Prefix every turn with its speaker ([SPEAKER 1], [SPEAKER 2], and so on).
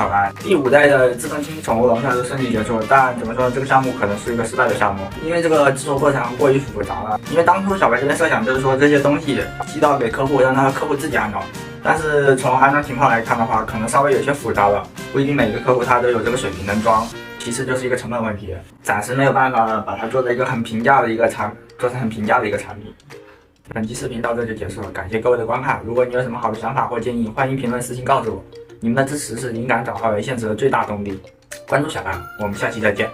[SPEAKER 1] 小白。第5代的自动清洗宠物笼算是顺利结束，但怎么说呢，这个项目可能是一个失败的项目，因为这个制作过程过于复杂了。因为当初小白这边设想就是说这些东西寄到给客户，让他的客户自己安装。但是从安装情况来看的话，可能稍微有些复杂了，不一定每个客户他都有这个水平能装。其次就是一个成本问题，暂时没有办法把它做成一个很平价的一个产品。本期视频到这就结束了，感谢各位的观看。如果你有什么好的想法或建议，欢迎评论私信告诉我。你们的支持是灵感转化为现实的最大动力。关注小白，我们下期再见。